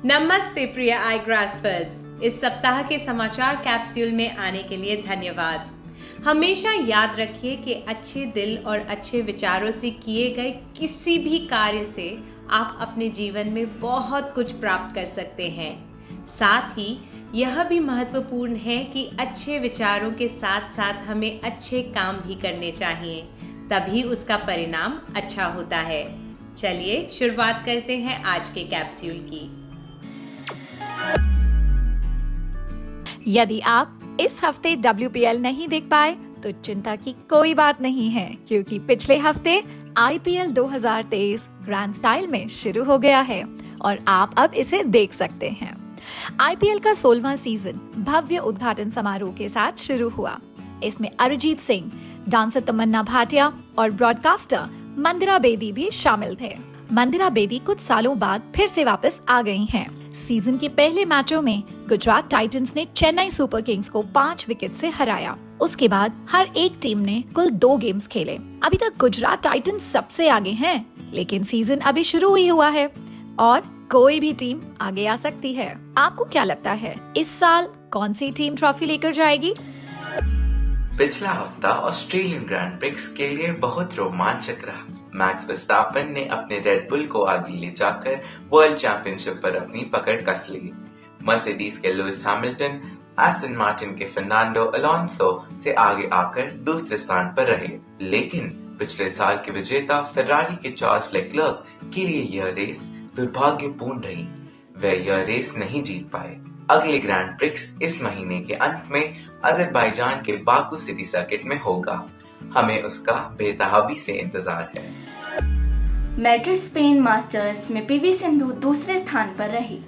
नमस्ते प्रिय आई ग्रास्पर्स। इस सप्ताह के समाचार कैप्सूल में आने के लिए धन्यवाद। हमेशा याद रखिए कि अच्छे दिल और अच्छे विचारों से किए गए किसी भी कार्य से आप अपने जीवन में बहुत कुछ प्राप्त कर सकते हैं। साथ ही यह भी महत्वपूर्ण है कि अच्छे विचारों के साथ साथ हमें अच्छे काम भी करने चाहिए, तभी उसका परिणाम अच्छा होता है। चलिए शुरुआत करते हैं आज के कैप्सूल की। यदि आप इस हफ्ते WPL नहीं देख पाए तो चिंता की कोई बात नहीं है, क्योंकि पिछले हफ्ते IPL 2023 ग्रैंड स्टाइल में शुरू हो गया है और आप अब इसे देख सकते हैं। IPL का 16वां सीजन भव्य उद्घाटन समारोह के साथ शुरू हुआ। इसमें अरिजीत सिंह, डांसर तमन्ना भाटिया और ब्रॉडकास्टर मंदिरा बेदी भी शामिल थे। मंदिरा बेदी कुछ सालों बाद फिर से वापस आ गई हैं। सीजन के पहले मैचों में गुजरात टाइटंस ने चेन्नई सुपर किंग्स को 5 विकेट से हराया। उसके बाद हर एक टीम ने कुल 2 गेम्स खेले। अभी तक गुजरात टाइटंस सबसे आगे हैं, लेकिन सीजन अभी शुरू ही हुआ है और कोई भी टीम आगे आ सकती है। आपको क्या लगता है, इस साल कौन सी टीम ट्रॉफी लेकर जाएगी? पिछला हफ्ता ऑस्ट्रेलियन ग्रैंड प्रिक्स के लिए बहुत रोमांचक रहा। मैक्स वर्स्टापेन ने अपने रेड बुल को आगे ले जाकर वर्ल्ड चैंपियनशिप पर अपनी पकड़ कस ली। मर्सिडीज के लुइस हैमिल्टन एस्टन मार्टिन के फर्नांडो अलोंसो से आगे आकर दूसरे स्थान पर रहे, लेकिन पिछले साल के विजेता फेरारी के चार्ल्स लेक्लर्क के लिए यह रेस दुर्भाग्यपूर्ण रही। वे यह रेस नहीं जीत पाए। अगले ग्रैंड प्रिक्स इस महीने के अंत में अजरबैजान के बाकू सिटी सर्किट में होगा। हमें उसका बेतहाबी से इंतजार है। मैड्रिड स्पेन मास्टर्स में पीवी सिंधु दूसरे स्थान पर रही।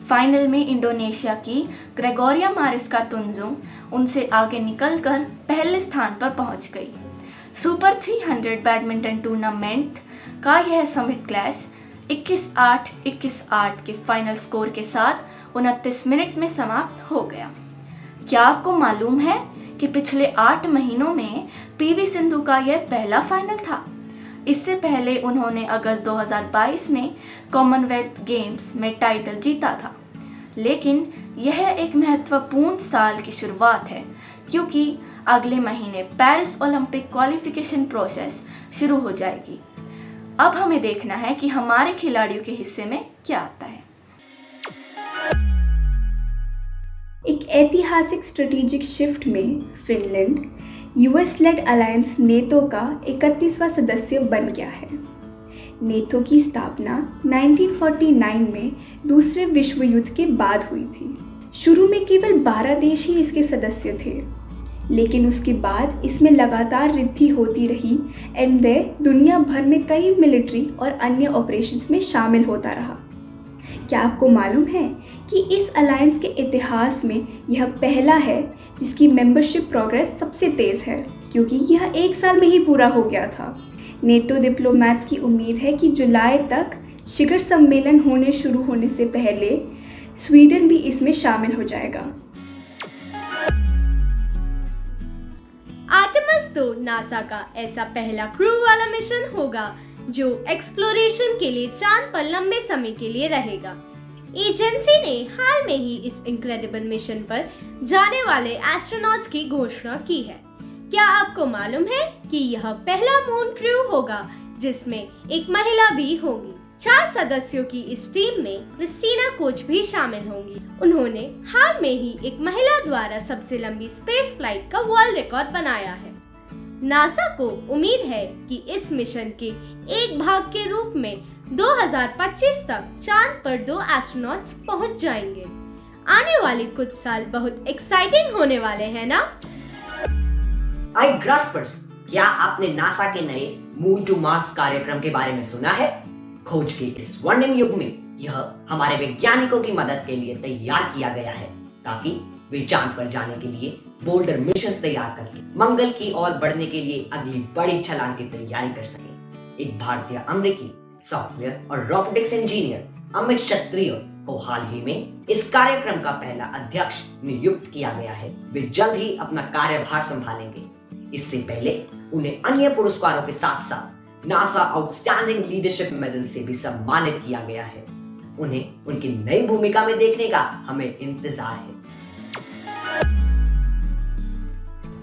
फाइनल में इंडोनेशिया की ग्रेगोरिया मारिस्का तुंजुंग उनसे आगे निकलकर पहले स्थान पर पहुंच गई। सुपर 300 बैडमिंटन टूर्नामेंट का यह समिट क्लैश 21-8, 21-8 के फाइनल स्कोर के साथ 29 मिनट में समाप्त हो गया। क्या आपको मालूम है कि पिछले 8 महीनों में पीवी सिंधु का यह पहला फाइनल था? इससे पहले उन्होंने अगस्त 2022 में कॉमनवेल्थ गेम्स में टाइटल जीता था। लेकिन यह एक महत्वपूर्ण साल की शुरुआत है, क्योंकि अगले महीने पेरिस ओलंपिक क्वालिफिकेशन प्रोसेस शुरू हो जाएगी। अब हमें देखना है कि हमारे खिलाड़ियों के हिस्से में क्या आता है। एक ऐतिहासिक स्ट्रेटेजिक शिफ्ट में Finland US led alliance NATO का 31वां सदस्य बन गया है। नेटो की स्थापना 1949 में दूसरे विश्व युद्ध के बाद हुई थी। शुरू में केवल 12 देश ही इसके सदस्य थे, लेकिन उसके बाद इसमें लगातार वृद्धि होती रही एंड वह दुनिया भर में कई मिलिट्री और अन्य ऑपरेशंस में शामिल होता रहा। क्या आपको मालूम है कि इस अलायंस के इतिहास में यह पहला है जिसकी मेंबरशिप प्रोग्रेस सबसे तेज़ है, क्योंकि यह 1 साल में ही पूरा हो गया था। नेटो डिप्लोमैट्स की उम्मीद है कि जुलाई तक शिखर सम्मेलन शुरू होने से पहले स्वीडन भी इसमें शामिल हो जाएगा। आर्टेमिस तो नासा का ऐसा पहला क्रू वाला मिशन होगा जो एक्सप्लोरेशन के लिए चांद पर लंबे समय के लिए रहेगा। एजेंसी ने हाल में ही इस इनक्रेडिबल मिशन पर जाने वाले एस्ट्रोनॉट्स की घोषणा की है। क्या आपको मालूम है कि यह पहला मून क्रू होगा जिसमें एक महिला भी होगी? 4 सदस्यों की इस टीम में क्रिस्टीना कोच भी शामिल होंगी। उन्होंने हाल में ही एक महिला द्वारा सबसे लंबी स्पेस फ्लाइट का वर्ल्ड रिकॉर्ड बनाया है। नासा को उम्मीद है कि इस मिशन के एक भाग के रूप में 2025 तक चांद पर 2 एस्ट्रोनॉट्स पहुंच जाएंगे। आने वाले कुछ साल बहुत एक्साइटिंग होने वाले हैं ना? आई ग्रास्पर्स, क्या आपने नासा के नए मून टू मार्स कार्यक्रम के बारे में सुना है? खोज के इस स्वर्णिम युग में यह हमारे वैज्ञानिकों की मदद के लिए तैयार किया गया है, ताकि वे चांद पर जाने के लिए बोल्डर मिशन तैयार करके मंगल की ओर बढ़ने के लिए अगली बड़ी छलांग की तैयारी कर सके। एक भारतीय अमेरिकी सॉफ्टवेयर और रोबोटिक्स इंजीनियर अमित क्षत्रिय को हाल ही में इस कार्यक्रम का पहला अध्यक्ष नियुक्त किया गया है। वे जल्द ही अपना कार्यभार संभालेंगे। इससे पहले उन्हें अन्य पुरस्कारों के साथ साथ नासा आउटस्टैंडिंग लीडरशिप मेडल से भी सम्मानित किया गया है। उन्हें उनकी नई भूमिका में देखने का हमें इंतजार है।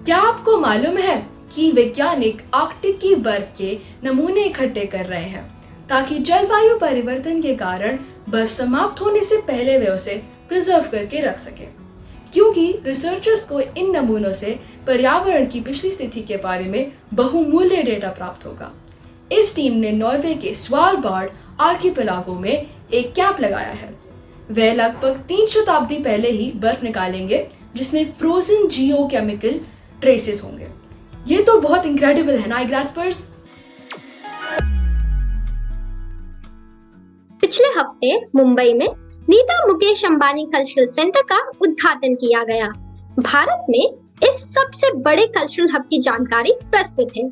क्या आपको मालूम है कि वैज्ञानिक आर्कटिक की बर्फ के नमूने इकट्ठे कर रहे हैं ताकि जलवायु परिवर्तन के कारण बर्फ समाप्त होने से पहले वे उसे प्रिजर्व करके रख सके, क्योंकि रिसर्चर्स को इन नमूनों से पर्यावरण की पिछली स्थिति के बारे में बहुमूल्य डेटा प्राप्त होगा। इस टीम ने नॉर्वे के स्वालबार्ड आर्किपेलागो में एक कैंप लगाया है। वे लगभग 3 शताब्दी पहले ही बर्फ निकालेंगे जिसमें फ्रोजन जियोकेमिकल ट्रेसेस होंगे। ये तो बहुत इनक्रेडिबल है ना ग्रास्पर्स। पिछले हफ्ते मुंबई में नीता मुकेश अंबानी कल्चरल सेंटर का उद्घाटन किया गया। भारत में इस सबसे बड़े कल्चरल हब की जानकारी प्रस्तुत है।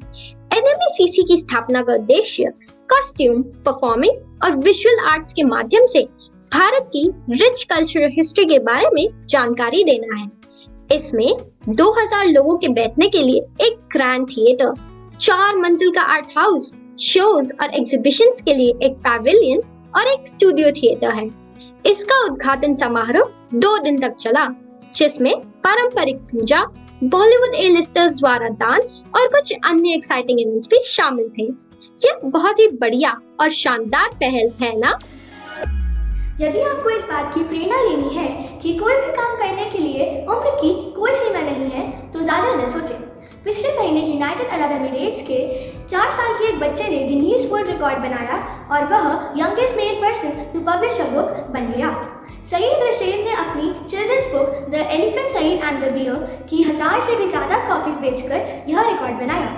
NMECC की स्थापना का उद्देश्य कॉस्ट्यूम, परफॉर्मिंग और विजुअल आर्ट्स के माध्यम से भारत की रिच कल्चरल हिस्ट्री के बारे में जानकारी देना है। इसमें 2000 लोगों के बैठने के लिए एक ग्रैंड थिएटर, 4 मंजिल का आर्ट हाउस, शोज और एग्जीबिशंस के लिए एक पैविलियन और एक स्टूडियो थिएटर है। इसका उद्घाटन समारोह 2 दिन तक चला, जिसमें पारंपरिक पूजा, बॉलीवुड ए-लिस्टर्स द्वारा डांस और कुछ अन्य एक्साइटिंग इवेंट्स भी शामिल थे। ये बहुत ही बढ़िया और शानदार पहल है ना? यदि आपको इस बात की प्रेरणा लेनी है कि कोई भी काम करने के लिए उम्र की कोई सीमा नहीं है, तो ज़्यादा न सोचें। पिछले महीने यूनाइटेड अरब एमिरेट्स के 4 साल के एक बच्चे ने गिनीज वर्ल्ड रिकॉर्ड बनाया और वह youngest male person to publish a book बन गया। सईद रशीद ने अपनी children's book the elephant Saeed and the bear की 1000 से भी ज़्यादा कॉपीज बेचकर यह रिकॉर्ड बनाया।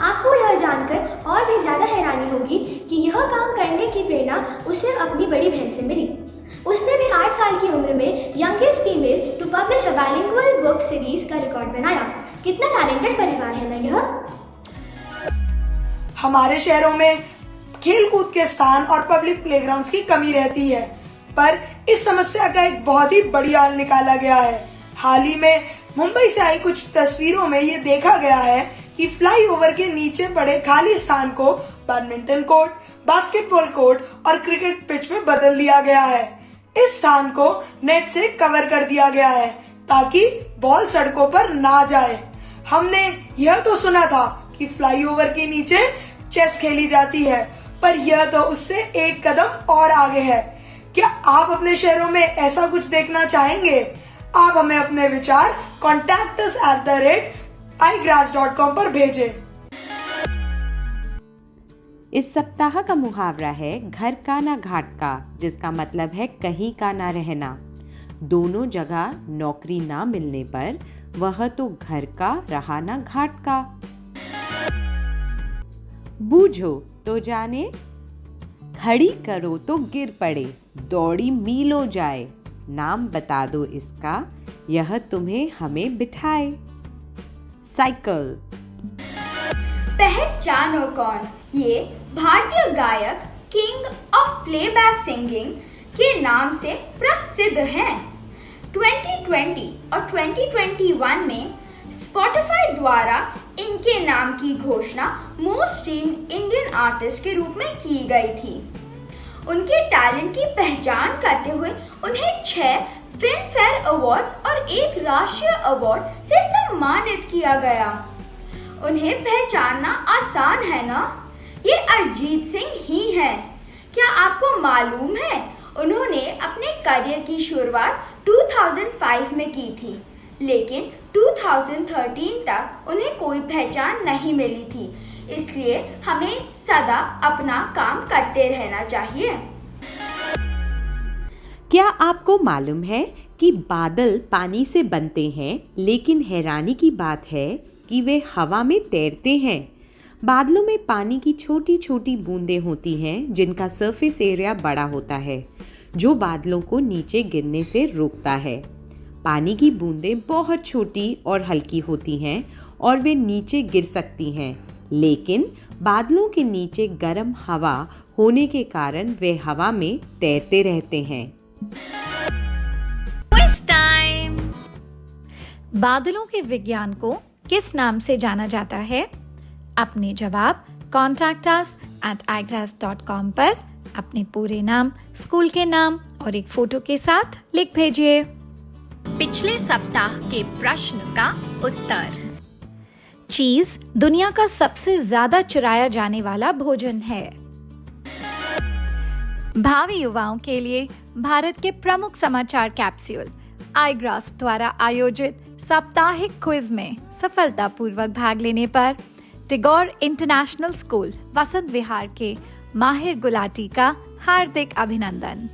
आपको यह जानकर और भी ज़्यादा हैरानी होगी कि यह काम करने की प्रेरणा उसे अपनी बड़ी बहन से मिली। उसने भी 8 साल की उम्र में youngest female to publish a bilingual book series का रिकॉर्ड बनाया। कितना टैलेंटेड परिवार है ना यह। हमारे शहरों में खेल कूद के स्थान और पब्लिक प्लेग्राउंड्स की कमी रहती है, पर इस समस्या का एक बहुत ही बढ़िया हल निकाला गया है। हाल ही में मुंबई से आई कुछ तस्वीरों में ये देखा गया है कि फ्लाईओवर के नीचे पड़े खाली स्थान को बैडमिंटन कोर्ट, बास्केटबॉल कोर्ट और क्रिकेट पिच में बदल दिया गया है। इस स्थान को नेट से कवर कर दिया गया है ताकि बॉल सड़कों पर ना जाए। हमने यह तो सुना था कि फ्लाईओवर के नीचे चेस खेली जाती है, पर यह तो उससे एक कदम और आगे है। क्या आप अपने शहरों में ऐसा कुछ देखना चाहेंगे? आप हमें अपने विचार contact@igrass.com पर भेजें। इस सप्ताह का मुहावरा है घर का ना घाट का, जिसका मतलब है कहीं का ना रहना। दोनों जगह नौकरी ना मिलने पर वह तो घर का रहा ना घाट का। बूझो तो जाने, खड़ी करो तो गिर पड़े, दौड़ी मीलों जाए, नाम बता दो इसका, यह तुम्हें हमें बिठाए। साइकिल। पहचानो कौन, ये भारतीय गायक किंग ऑफ प्लेबैक सिंगिंग के नाम से प्रसिद्ध हैं। 2020 और 2021 में स्पॉटिफाई द्वारा इनके नाम की घोषणा मोस्ट स्ट्रीम्ड इंडियन आर्टिस्ट के रूप में की गई थी। उनके टैलेंट की पहचान करते हुए उन्हें 6 फिल्म फेयर अवार्ड्स और 1 राष्ट्रीय अवार्ड से सम्मानित किया गया। उन्हें पहचानना आसान है ना? ये अरिजीत सिंह ही हैं। क्या आपको मालूम है उन्होंने अपने करियर की शुरुआत 2005 में की थी, लेकिन 2013 तक उन्हें कोई पहचान नहीं मिली थी। इसलिए हमें सदा अपना काम करते रहना चाहिए। क्या आपको मालूम है कि बादल पानी से बनते हैं, लेकिन हैरानी की बात है कि वे हवा में तैरते हैं। बादलों में पानी की छोटी छोटी बूंदें होती हैं जिनका सरफेस एरिया बड़ा होता है, जो बादलों को नीचे गिरने से रोकता है। पानी की बूंदें बहुत छोटी और हल्की होती हैं और वे नीचे गिर सकती हैं, लेकिन बादलों के नीचे गर्म हवा होने के कारण वे हवा में तैरते रहते हैं। बादलों के विज्ञान को किस नाम से जाना जाता है? अपने जवाब कॉन्टैक्ट अस @igrass.com पर अपने पूरे नाम, स्कूल के नाम और एक फोटो के साथ लिख भेजिए। पिछले सप्ताह के प्रश्न का उत्तर। चीज दुनिया का सबसे ज्यादा चुराया जाने वाला भोजन है। भावी युवाओं के लिए भारत के प्रमुख समाचार कैप्सूल iGrass द्वारा आयोजित साप्ताहिक क्विज में सफलतापूर्वक भाग लेने पर टैगोर इंटरनेशनल स्कूल वसंत विहार के माहिर गुलाटी का हार्दिक अभिनंदन।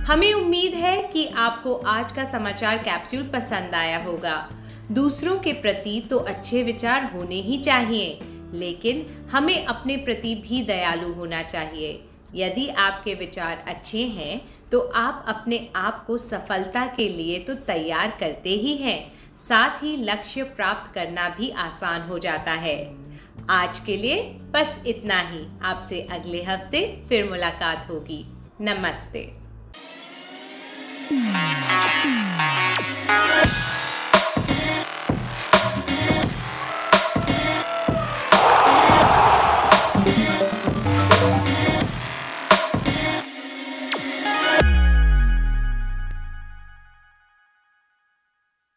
हमें उम्मीद है कि आपको आज का समाचार कैप्सूल पसंद आया होगा। दूसरों के प्रति तो अच्छे विचार होने ही चाहिए, लेकिन हमें अपने प्रति भी दयालु होना चाहिए। यदि आपके विचार अच्छे हैं तो आप अपने आप को सफलता के लिए तो तैयार करते ही हैं, साथ ही लक्ष्य प्राप्त करना भी आसान हो जाता है। आज के लिए बस इतना ही। आपसे अगले हफ्ते फिर मुलाकात होगी। नमस्ते।